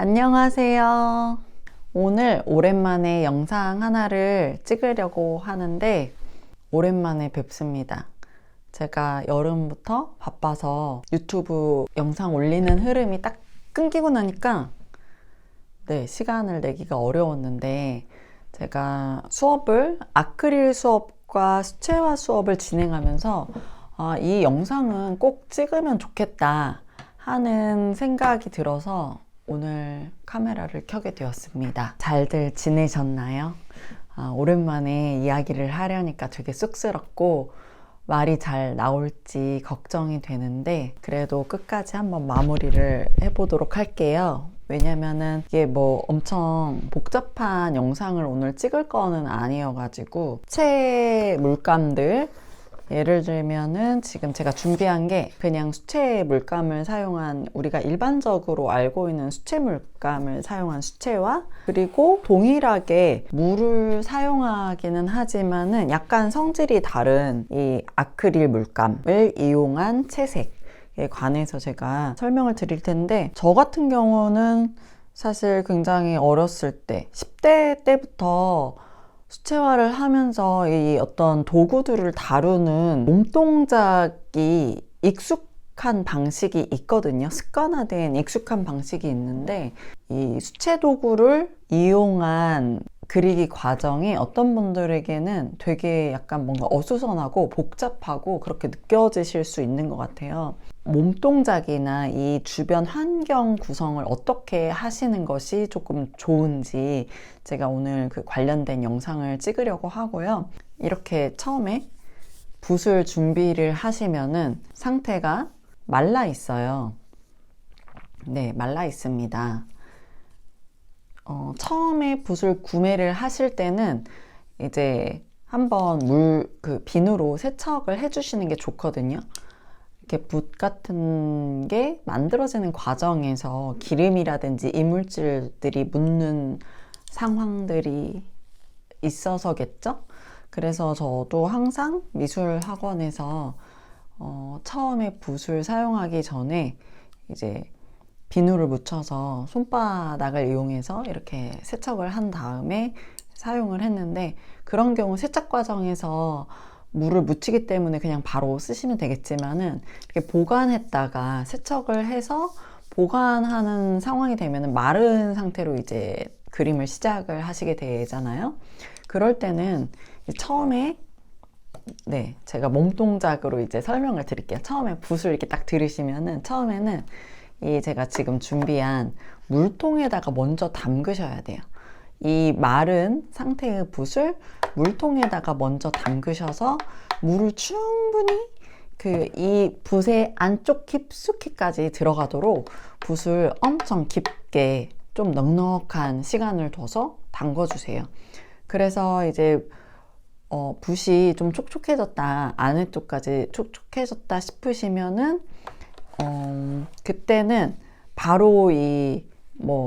안녕하세요. 오늘 오랜만에 영상 하나를 찍으려고 하는데 오랜만에 뵙습니다. 제가 여름부터 바빠서 유튜브 영상 올리는 흐름이 딱 끊기고 나니까 시간을 내기가 어려웠는데 제가 아크릴 수업과 수채화 수업을 진행하면서 이 영상은 꼭 찍으면 좋겠다 하는 생각이 들어서 오늘 카메라를 켜게 되었습니다. 잘들 지내셨나요? 오랜만에 이야기를 하려니까 되게 쑥스럽고 말이 잘 나올지 걱정이 되는데 그래도 끝까지 한번 마무리를 해보도록 할게요. 왜냐면은 이게 뭐 엄청 복잡한 영상을 오늘 찍을 거는 아니어가지고 수채 물감들, 예를 들면은 지금 제가 준비한 게 그냥 수채 물감을 사용한, 우리가 일반적으로 알고 있는 수채 물감을 사용한 수채화, 그리고 동일하게 물을 사용하기는 하지만은 약간 성질이 다른 이 아크릴 물감을 이용한 채색에 관해서 제가 설명을 드릴 텐데, 저 같은 경우는 사실 굉장히 어렸을 때 10대 때부터 수채화를 하면서 이 어떤 도구들을 다루는 몸동작이 익숙한 방식이 있거든요. 습관화된 익숙한 방식이 있는데, 이 수채 도구를 이용한 그리기 과정이 어떤 분들에게는 되게 약간 뭔가 어수선하고 복잡하고 그렇게 느껴지실 수 있는 것 같아요. 몸동작이나 이 주변 환경 구성을 어떻게 하시는 것이 조금 좋은지 제가 오늘 그 관련된 영상을 찍으려고 하고요. 이렇게 처음에 붓을 준비를 하시면은 상태가 말라 있어요. 네, 말라 있습니다. 처음에 붓을 구매를 하실 때는 이제 한번 비누로 세척을 해주시는 게 좋거든요. 이렇게 붓 같은 게 만들어지는 과정에서 기름이라든지 이물질들이 묻는 상황들이 있어서겠죠? 그래서 저도 항상 미술 학원에서 처음에 붓을 사용하기 전에 이제 비누를 묻혀서 손바닥을 이용해서 이렇게 세척을 한 다음에 사용을 했는데, 그런 경우 세척 과정에서 물을 묻히기 때문에 그냥 바로 쓰시면 되겠지만은 이렇게 보관했다가 세척을 해서 보관하는 상황이 되면은 마른 상태로 이제 그림을 시작을 하시게 되잖아요. 그럴 때는 처음에 제가 몸동작으로 이제 설명을 드릴게요. 처음에 붓을 이렇게 딱 들으시면은 처음에는 이 제가 지금 준비한 물통에다가 먼저 담그셔야 돼요. 이 마른 상태의 붓을 물통에다가 먼저 담그셔서 물을 충분히 이 붓의 안쪽 깊숙이까지 들어가도록 붓을 엄청 깊게 좀 넉넉한 시간을 둬서 담궈주세요. 그래서 이제 붓이 좀 촉촉해졌다, 안에 쪽까지 촉촉해졌다 싶으시면은 그때는 바로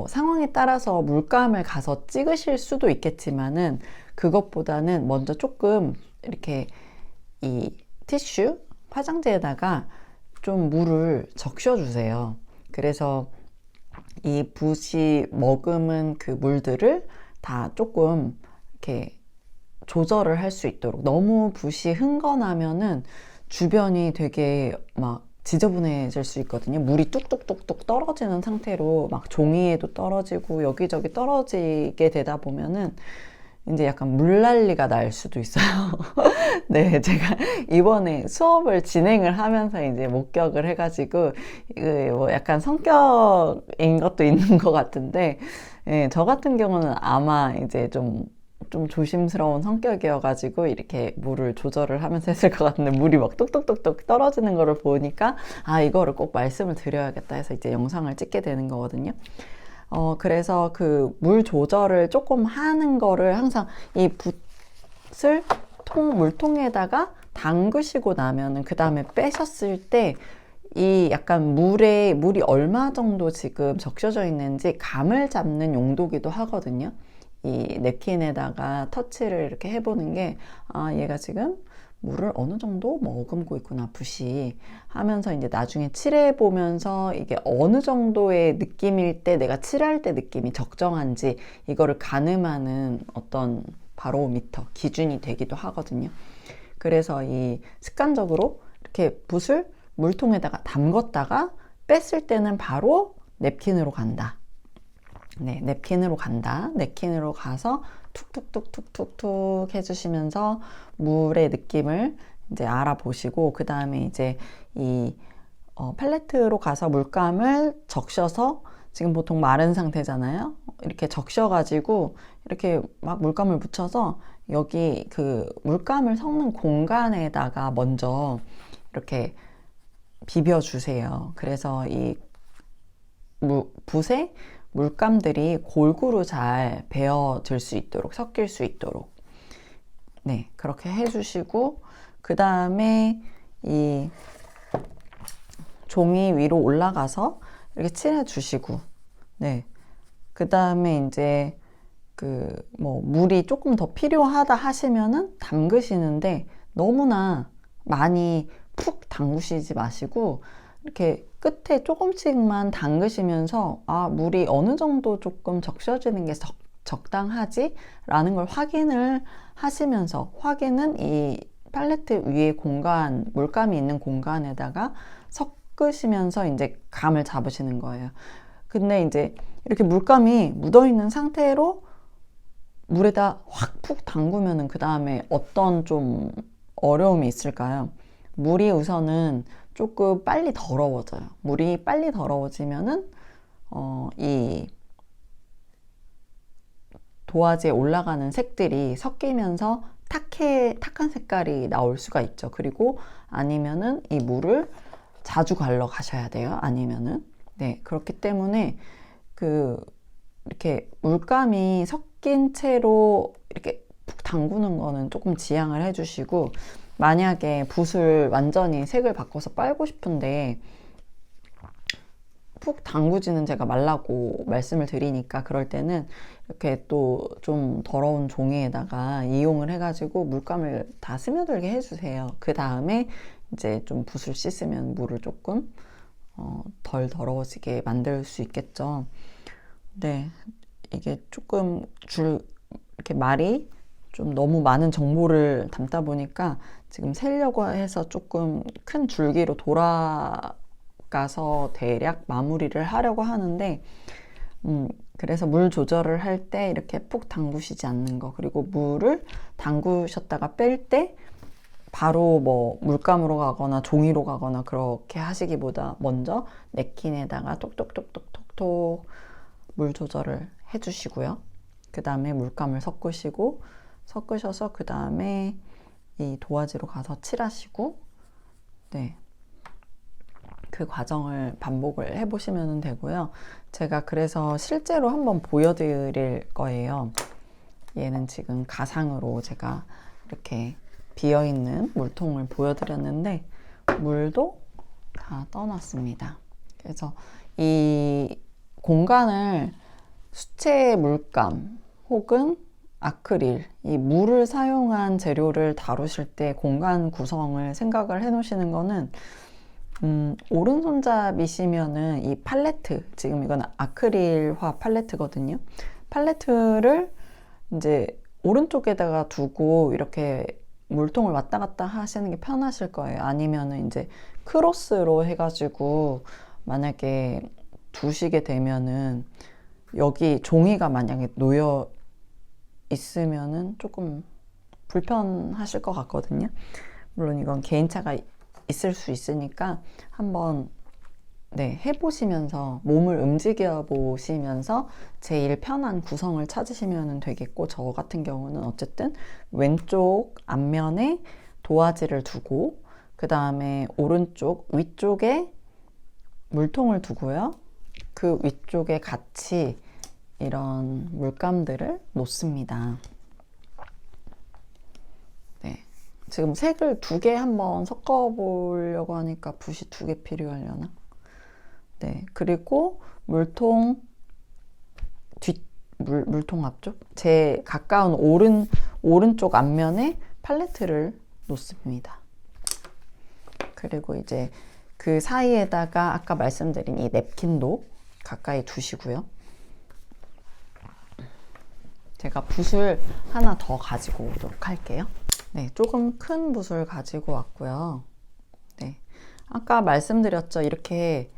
상황에 따라서 물감을 가서 찍으실 수도 있겠지만은, 그것보다는 먼저 조금 이렇게 이 티슈, 화장지에다가 좀 물을 적셔 주세요. 그래서 이 붓이 머금은 그 물들을 다 조금 이렇게 조절을 할 수 있도록, 너무 붓이 흥건하면은 주변이 되게 막 지저분해질 수 있거든요. 물이 뚝뚝뚝뚝 떨어지는 상태로 막 종이에도 떨어지고 여기저기 떨어지게 되다 보면은 이제 약간 물난리가 날 수도 있어요. 네, 제가 이번에 수업을 진행을 하면서 이제 목격을 해가지고 뭐 약간 성격인 것도 있는 것 같은데, 저 같은 경우는 아마 이제 좀 조심스러운 성격이어가지고 이렇게 물을 조절을 하면서 했을 것 같은데, 물이 막 뚝뚝뚝뚝 떨어지는 거를 보니까 이거를 꼭 말씀을 드려야겠다 해서 이제 영상을 찍게 되는 거거든요. 그래서 그 물 조절을 조금 하는 거를 항상 이 붓을 물통에다가 담그시고 나면은 그 다음에 빼셨을 때 이 약간 물이 얼마 정도 지금 적셔져 있는지 감을 잡는 용도기도 하거든요. 이 냅킨에다가 터치를 이렇게 해보는 게, 얘가 지금 물을 어느 정도 머금고 있구나, 붓이 하면서 이제 나중에 칠해 보면서 이게 어느 정도의 느낌일 때 내가 칠할 때 느낌이 적정한지 이거를 가늠하는 어떤 바로미터 기준이 되기도 하거든요. 그래서 이 습관적으로 이렇게 붓을 물통에다가 담궜다가 뺐을 때는 바로 냅킨으로 간다. 네, 냅킨으로 간다. 냅킨으로 가서 툭툭툭툭툭툭 해주시면서 물의 느낌을 이제 알아보시고, 그 다음에 이제 이 팔레트로 가서 물감을 적셔서, 지금 보통 마른 상태잖아요. 이렇게 적셔가지고 이렇게 막 물감을 묻혀서 여기 그 물감을 섞는 공간에다가 먼저 이렇게 비벼주세요. 그래서 이 붓에 물감들이 골고루 잘 배어들 수 있도록, 섞일 수 있도록, 네, 그렇게 해주시고, 그 다음에 이 종이 위로 올라가서 이렇게 칠해주시고, 네, 그 다음에 이제 물이 조금 더 필요하다 하시면은 담그시는데, 너무나 많이 푹 담그시지 마시고 이렇게 끝에 조금씩만 담그시면서 물이 어느 정도 조금 적셔지는 게 적당하지? 라는 걸 확인을 하시면서, 확인은 이 팔레트 위에 공간, 물감이 있는 공간에다가 섞으시면서 이제 감을 잡으시는 거예요. 근데 이제 이렇게 물감이 묻어 있는 상태로 물에다 확 푹 담그면은 그 다음에 어떤 좀 어려움이 있을까요? 물이 우선은 조금 빨리 더러워져요. 물이 빨리 더러워지면은 이 도화지에 올라가는 색들이 섞이면서 탁한 색깔이 나올 수가 있죠. 그리고 아니면은 이 물을 자주 갈러 가셔야 돼요. 아니면은, 네, 그렇기 때문에 이렇게 물감이 섞인 채로 이렇게 푹 담그는 거는 조금 지양을 해주시고, 만약에 붓을 완전히 색을 바꿔서 빨고 싶은데 푹 담그지는 제가 말라고 말씀을 드리니까, 그럴 때는 이렇게 또 좀 더러운 종이에다가 이용을 해가지고 물감을 다 스며들게 해주세요. 그 다음에 이제 좀 붓을 씻으면 물을 조금 덜 더러워지게 만들 수 있겠죠. 네, 이게 조금 이렇게 말이 좀 너무 많은 정보를 담다 보니까 지금 세려고 해서 조금 큰 줄기로 돌아가서 대략 마무리를 하려고 하는데, 그래서 물 조절을 할 때 이렇게 푹 담그시지 않는 거, 그리고 물을 담그셨다가 뺄 때 바로 뭐 물감으로 가거나 종이로 가거나 그렇게 하시기보다 먼저 냅킨에다가 톡톡톡톡톡톡 물 조절을 해주시고요. 그 다음에 물감을 섞으셔서 그 다음에 이 도화지로 가서 칠하시고, 네, 그 과정을 반복을 해보시면 되고요. 제가 그래서 실제로 한번 보여드릴 거예요. 얘는 지금 가상으로 제가 이렇게 비어있는 물통을 보여드렸는데 물도 다 떠났습니다. 그래서 이 공간을 수채 물감 혹은 아크릴, 이 물을 사용한 재료를 다루실 때 공간 구성을 생각을 해 놓으시는 거는, 오른손잡이시면은 이 팔레트, 지금 이건 아크릴화 팔레트거든요. 팔레트를 이제 오른쪽에다가 두고 이렇게 물통을 왔다 갔다 하시는 게 편하실 거예요. 아니면은 이제 크로스로 해가지고 만약에 두시게 되면은 여기 종이가 만약에 놓여 있으면은 조금 불편하실 것 같거든요. 물론 이건 개인차가 있을 수 있으니까 한번, 네, 해보시면서 몸을 움직여 보시면서 제일 편한 구성을 찾으시면 되겠고, 저 같은 경우는 어쨌든 왼쪽 앞면에 도화지를 두고 그 다음에 오른쪽 위쪽에 물통을 두고요. 그 위쪽에 같이 이런 물감들을 놓습니다. 네, 지금 색을 2개 한번 섞어 보려고 하니까 붓이 2개 필요하려나? 네, 그리고 물통 물통 앞쪽, 제 가까운 오른쪽 앞면에 팔레트를 놓습니다. 그리고 이제 그 사이에다가 아까 말씀드린 이 냅킨도 가까이 두시고요. 제가 붓을 하나 더 가지고 오도록 할게요. 네, 조금 큰 붓을 가지고 왔고요. 네, 아까 말씀드렸죠. 이렇게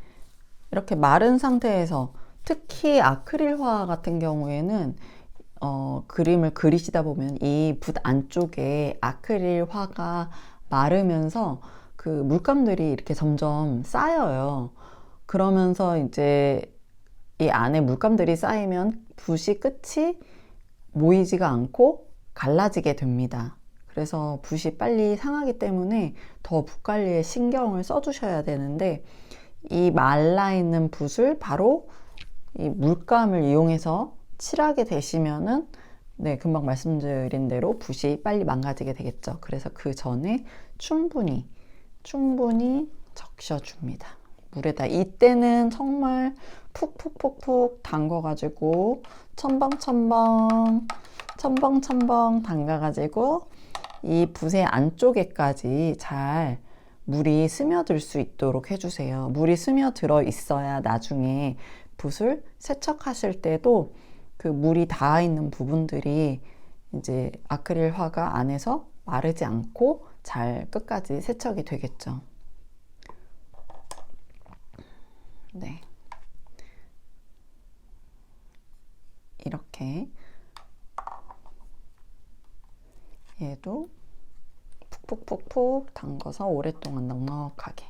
마른 상태에서 특히 아크릴화 같은 경우에는 그림을 그리시다 보면 이 붓 안쪽에 아크릴화가 마르면서 그 물감들이 이렇게 점점 쌓여요. 그러면서 이제 이 안에 물감들이 쌓이면 붓이 끝이 모이지가 않고 갈라지게 됩니다. 그래서 붓이 빨리 상하기 때문에 더 붓 관리에 신경을 써주셔야 되는데, 이 말라있는 붓을 바로 이 물감을 이용해서 칠하게 되시면은 네, 금방 말씀드린 대로 붓이 빨리 망가지게 되겠죠. 그래서 그 전에 충분히 적셔줍니다. 물에다. 이때는 정말 푹푹푹푹 담궈가지고 첨벙첨벙 담가가지고 이 붓의 안쪽에까지 잘 물이 스며들 수 있도록 해주세요. 물이 스며들어 있어야 나중에 붓을 세척하실 때도 그 물이 닿아 있는 부분들이 이제 아크릴 화가 안에서 마르지 않고 잘 끝까지 세척이 되겠죠. 네. 이렇게 얘도 푹푹푹푹 담궈서 오랫동안 넉넉하게.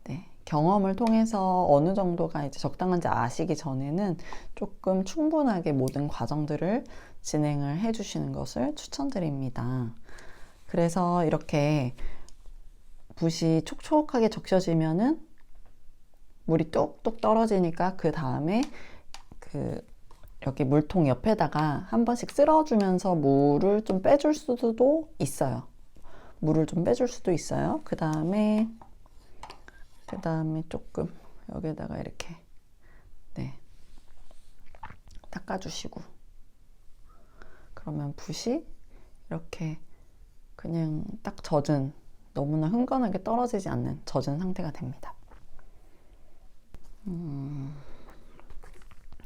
네. 경험을 통해서 어느 정도가 이제 적당한지 아시기 전에는 조금 충분하게 모든 과정들을 진행을 해 주시는 것을 추천드립니다. 그래서 이렇게 붓이 촉촉하게 적셔지면은 물이 뚝뚝 떨어지니까 그 다음에 여기 물통 옆에다가 한 번씩 쓸어주면서 물을 좀 빼줄 수도 있어요. 그 다음에 조금 여기에다가 이렇게 네, 닦아주시고, 그러면 붓이 이렇게 그냥 딱 젖은, 너무나 흥건하게 떨어지지 않는 젖은 상태가 됩니다.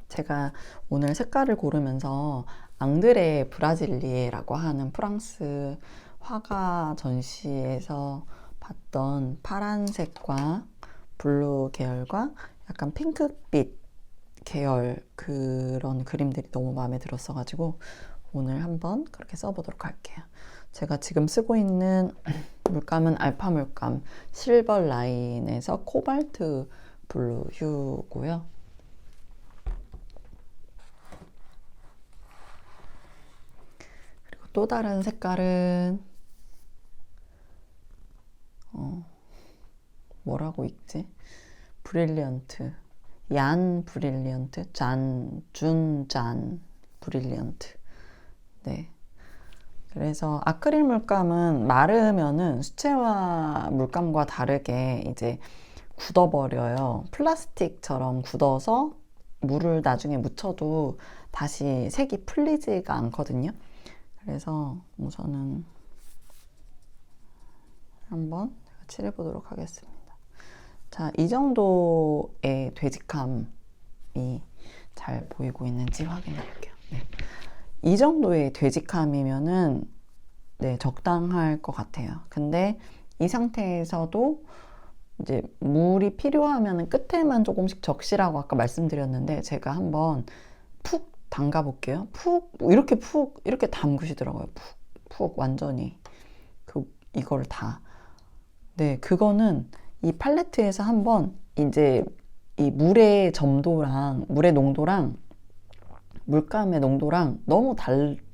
제가 오늘 색깔을 고르면서 앙드레 브라질리에라고 하는 프랑스 화가 전시에서 봤던 파란색과 블루 계열과 약간 핑크빛 계열 그런 그림들이 너무 마음에 들었어가지고 오늘 한번 그렇게 써보도록 할게요. 제가 지금 쓰고 있는 물감은 알파 물감 실버 라인에서 코발트 블루 휴고요. 그리고 또 다른 색깔은 뭐라고 읽지? 브릴리언트, 얀 브릴리언트, 준잔 브릴리언트. 네. 그래서 아크릴 물감은 마르면은 수채화 물감과 다르게 이제 굳어버려요. 플라스틱처럼 굳어서 물을 나중에 묻혀도 다시 색이 풀리지가 않거든요. 그래서 우선은 한번 칠해보도록 하겠습니다. 자, 이 정도의 되직함이 잘 보이고 있는지 확인해 볼게요. 네. 이 정도의 되직함이면은 네, 적당할 것 같아요. 근데 이 상태에서도 이제 물이 필요하면 끝에만 조금씩 적시라고 아까 말씀드렸는데, 제가 한번 푹 담가 볼게요. 이렇게 담그시더라고요. 푹 완전히 이걸 다. 네, 그거는 이 팔레트에서 한번 이제 이 물의 농도랑 물감의 농도랑 너무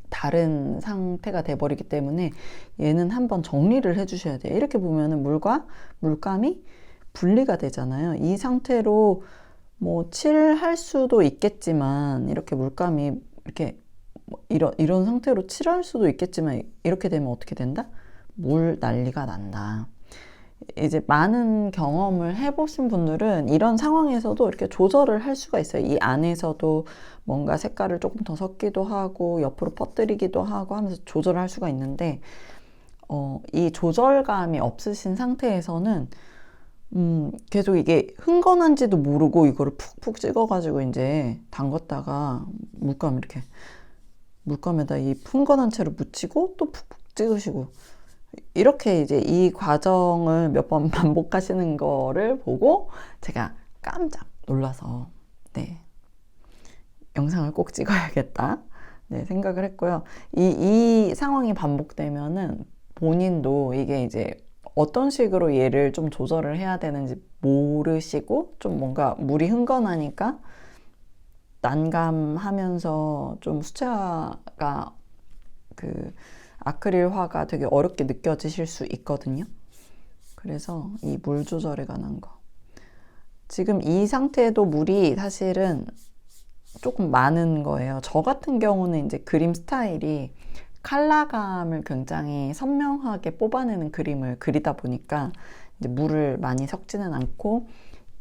다른 상태가 돼 버리기 때문에 얘는 한번 정리를 해 주셔야 돼요. 이렇게 보면은 물과 물감이 분리가 되잖아요. 이 상태로 뭐 칠할 수도 있겠지만, 이렇게 물감이 이렇게 이런 상태로 칠할 수도 있겠지만, 이렇게 되면 어떻게 된다? 물 난리가 난다. 이제 많은 경험을 해보신 분들은 이런 상황에서도 이렇게 조절을 할 수가 있어요. 이 안에서도 뭔가 색깔을 조금 더 섞기도 하고 옆으로 퍼뜨리기도 하고 하면서 조절을 할 수가 있는데, 이 조절감이 없으신 상태에서는 계속 이게 흥건한지도 모르고 이거를 푹푹 찍어가지고 이제 담갔다가 물감에다 이 흥건한 채로 묻히고 또 푹푹 찍으시고 이렇게 이제 이 과정을 몇 번 반복하시는 거를 보고 제가 깜짝 놀라서 네, 영상을 꼭 찍어야겠다 네, 생각을 했고요. 이 상황이 반복되면은 본인도 이게 이제 어떤 식으로 얘를 좀 조절을 해야 되는지 모르시고 좀 뭔가 물이 흥건하니까 난감하면서 좀 수채화가 그 아크릴화가 되게 어렵게 느껴지실 수 있거든요. 그래서 이 물 조절에 관한 거. 지금 이 상태에도 물이 사실은 조금 많은 거예요. 저 같은 경우는 이제 그림 스타일이 컬러감을 굉장히 선명하게 뽑아내는 그림을 그리다 보니까 이제 물을 많이 섞지는 않고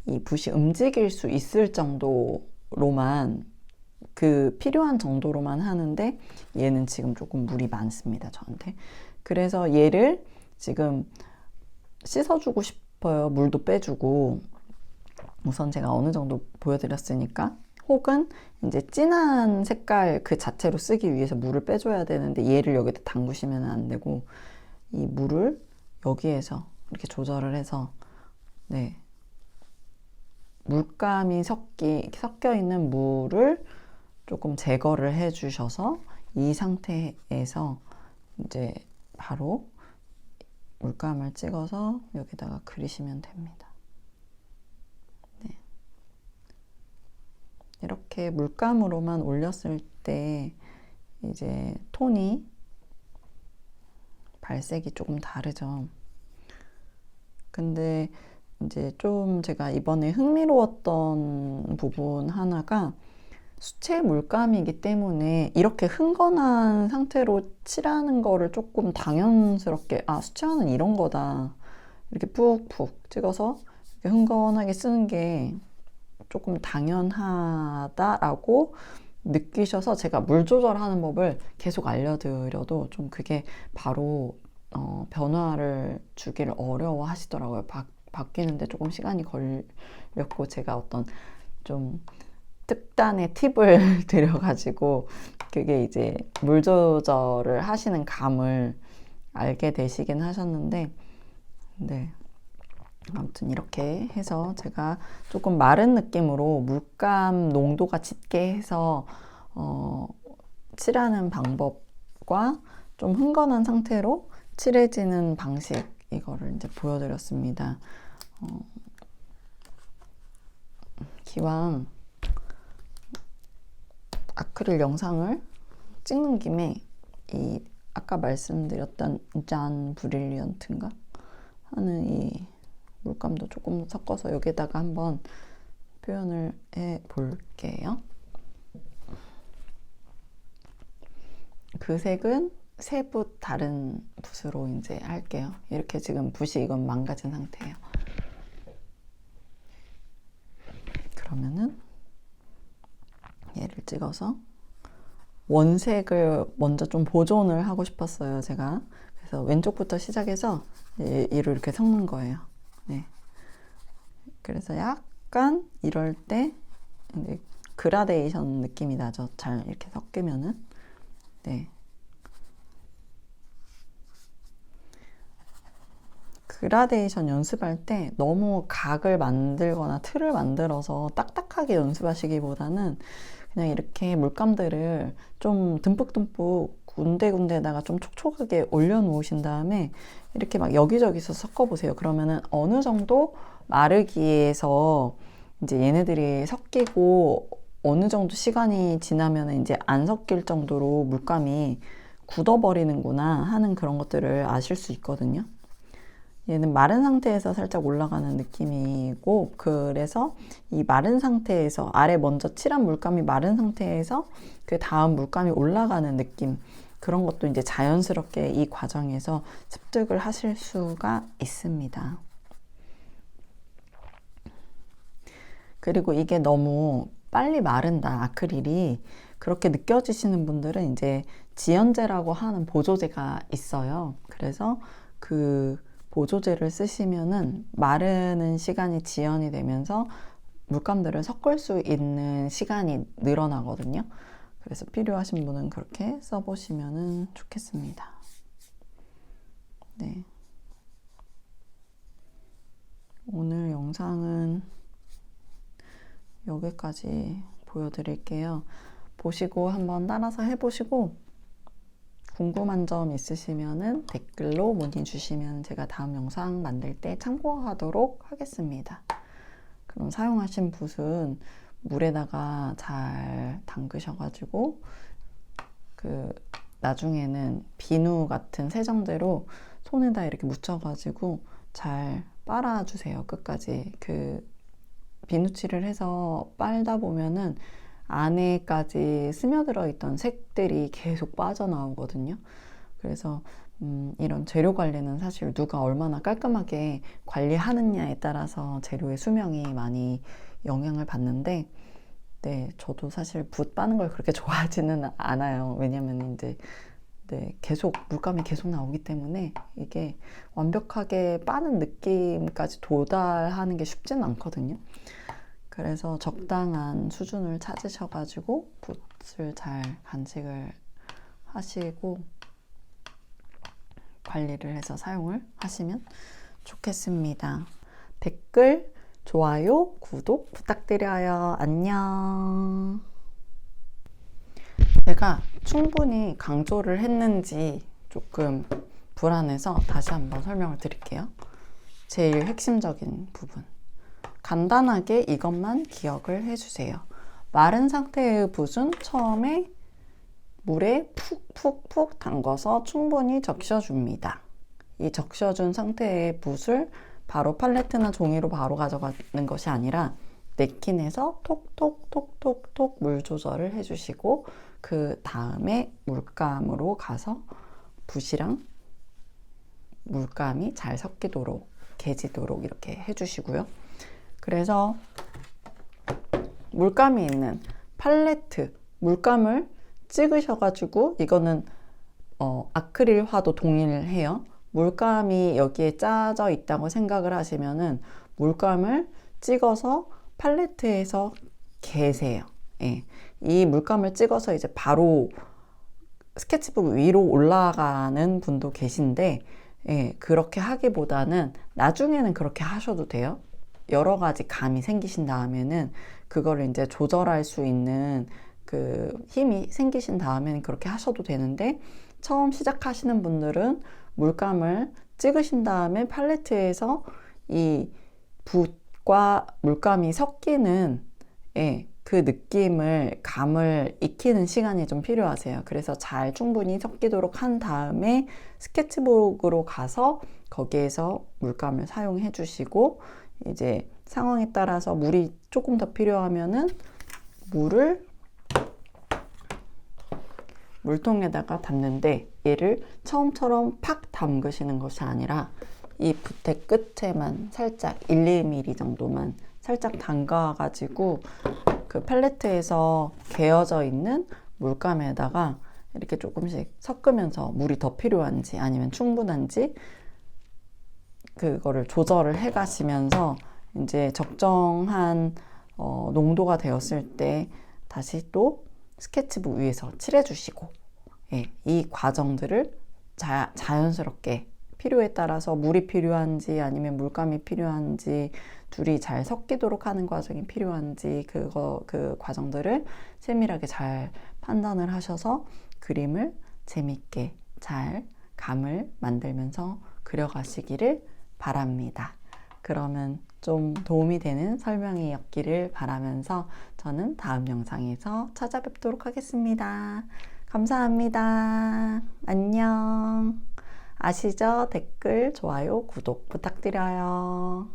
이 붓이 움직일 수 있을 정도로만 그 필요한 정도로만 하는데 얘는 지금 조금 물이 많습니다, 저한테. 그래서 얘를 지금 씻어주고 싶어요. 물도 빼주고. 우선 제가 어느 정도 보여드렸으니까. 혹은 이제 진한 색깔 그 자체로 쓰기 위해서 물을 빼줘야 되는데 얘를 여기다 담그시면 안 되고 이 물을 여기에서 이렇게 조절을 해서 네, 물감이 섞여 있는 물을 조금 제거를 해 주셔서 이 상태에서 이제 바로 물감을 찍어서 여기다가 그리시면 됩니다. 네. 이렇게 물감으로만 올렸을 때 이제 톤이 발색이 조금 다르죠. 근데 이제 좀 제가 이번에 흥미로웠던 부분 하나가 수채 물감이기 때문에 이렇게 흥건한 상태로 칠하는 거를 조금 당연스럽게 수채화는 이런 거다 이렇게 푹푹 찍어서 이렇게 흥건하게 쓰는 게 조금 당연하다라고 느끼셔서 제가 물 조절하는 법을 계속 알려드려도 좀 그게 바로 변화를 주기를 어려워 하시더라고요. 바뀌는데 조금 시간이 걸렸고 제가 어떤 좀 특단의 팁을 드려가지고 그게 이제 물 조절을 하시는 감을 알게 되시긴 하셨는데 네, 아무튼 이렇게 해서 제가 조금 마른 느낌으로 물감 농도가 짙게 해서 칠하는 방법과 좀 흥건한 상태로 칠해지는 방식 이거를 이제 보여드렸습니다. 기왕 아크릴 영상을 찍는 김에 이 아까 말씀드렸던 잔 브릴리언트인가 하는 이 물감도 조금 섞어서 여기다가 한번 표현을 해 볼게요. 그 색은 세 붓 다른 붓으로 이제 할게요. 이렇게 지금 붓이 이건 망가진 상태예요. 그러면은 얘를 찍어서 원색을 먼저 좀 보존을 하고 싶었어요, 제가. 그래서 왼쪽부터 시작해서 얘를 이렇게 섞는 거예요. 네. 그래서 약간 이럴 때 이제 그라데이션 느낌이 나죠. 잘 이렇게 섞이면은. 네. 그라데이션 연습할 때 너무 각을 만들거나 틀을 만들어서 딱딱하게 연습하시기보다는 그냥 이렇게 물감들을 좀 듬뿍듬뿍 군데군데다가 좀 촉촉하게 올려놓으신 다음에 이렇게 막 여기저기서 섞어보세요. 그러면은 어느 정도 마르기에서 이제 얘네들이 섞이고 어느 정도 시간이 지나면 이제 안 섞일 정도로 물감이 굳어버리는구나 하는 그런 것들을 아실 수 있거든요. 얘는 마른 상태에서 살짝 올라가는 느낌이고 그래서 이 마른 상태에서 아래 먼저 칠한 물감이 마른 상태에서 그 다음 물감이 올라가는 느낌 그런 것도 이제 자연스럽게 이 과정에서 습득을 하실 수가 있습니다. 그리고 이게 너무 빨리 마른다 아크릴이 그렇게 느껴지시는 분들은 이제 지연제라고 하는 보조제가 있어요. 그래서 그 보조제를 쓰시면은 마르는 시간이 지연이 되면서 물감들을 섞을 수 있는 시간이 늘어나거든요. 그래서 필요하신 분은 그렇게 써보시면 좋겠습니다. 네. 오늘 영상은 여기까지 보여드릴게요. 보시고 한번 따라서 해보시고 궁금한 점 있으시면 댓글로 문의 주시면 제가 다음 영상 만들 때 참고하도록 하겠습니다. 그럼 사용하신 붓은 물에다가 잘 담그셔가지고 나중에는 비누 같은 세정제로 손에다 이렇게 묻혀가지고 잘 빨아주세요. 끝까지. 비누칠을 해서 빨다 보면은 안에까지 스며들어 있던 색들이 계속 빠져나오거든요. 그래서 이런 재료 관리는 사실 누가 얼마나 깔끔하게 관리하느냐에 따라서 재료의 수명이 많이 영향을 받는데, 네, 저도 사실 붓 빠는 걸 그렇게 좋아하지는 않아요. 왜냐면 이제 계속 물감이 계속 나오기 때문에 이게 완벽하게 빠는 느낌까지 도달하는 게 쉽지는 않거든요. 그래서 적당한 수준을 찾으셔가지고 붓을 잘 간직을 하시고 관리를 해서 사용을 하시면 좋겠습니다. 댓글, 좋아요, 구독 부탁드려요. 안녕. 제가 충분히 강조를 했는지 조금 불안해서 다시 한번 설명을 드릴게요. 제일 핵심적인 부분. 간단하게 이것만 기억을 해주세요. 마른 상태의 붓은 처음에 물에 푹푹푹 담궈서 충분히 적셔줍니다. 이 적셔준 상태의 붓을 바로 팔레트나 종이로 바로 가져가는 것이 아니라 냅킨에서 톡톡톡톡톡 물 조절을 해주시고 그 다음에 물감으로 가서 붓이랑 물감이 잘 섞이도록 개지도록 이렇게 해주시고요. 그래서 물감이 있는 팔레트 물감을 찍으셔가지고 이거는 아크릴화도 동일해요. 물감이 여기에 짜져 있다고 생각을 하시면은 물감을 찍어서 팔레트에서 개세요. 예. 이 물감을 찍어서 이제 바로 스케치북 위로 올라가는 분도 계신데, 예, 그렇게 하기보다는 나중에는 그렇게 하셔도 돼요. 여러 가지 감이 생기신 다음에는 그거를 이제 조절할 수 있는 힘이 생기신 다음에는 그렇게 하셔도 되는데, 처음 시작하시는 분들은 물감을 찍으신 다음에 팔레트에서 이 붓과 물감이 섞이는, 예, 그 느낌을, 감을 익히는 시간이 좀 필요하세요. 그래서 잘 충분히 섞이도록 한 다음에 스케치북으로 가서 거기에서 물감을 사용해 주시고, 이제 상황에 따라서 물이 조금 더 필요하면은 물을 물통에다가 담는데, 얘를 처음처럼 팍 담그시는 것이 아니라 이 붓의 끝에만 살짝 1~2mm 정도만 살짝 담가 가지고 그 팔레트에서 개어져 있는 물감에다가 이렇게 조금씩 섞으면서 물이 더 필요한지 아니면 충분한지 그거를 조절을 해 가시면서 이제 적정한 농도가 되었을 때 다시 또 스케치북 위에서 칠해 주시고, 예, 이 과정들을 자연스럽게 필요에 따라서 물이 필요한지 아니면 물감이 필요한지 둘이 잘 섞이도록 하는 과정이 필요한지 그 과정들을 세밀하게 잘 판단을 하셔서 그림을 재밌게 잘 감을 만들면서 그려가시기를 바랍니다. 그러면 좀 도움이 되는 설명이었기를 바라면서 저는 다음 영상에서 찾아뵙도록 하겠습니다. 감사합니다. 안녕. 아시죠? 댓글, 좋아요, 구독 부탁드려요.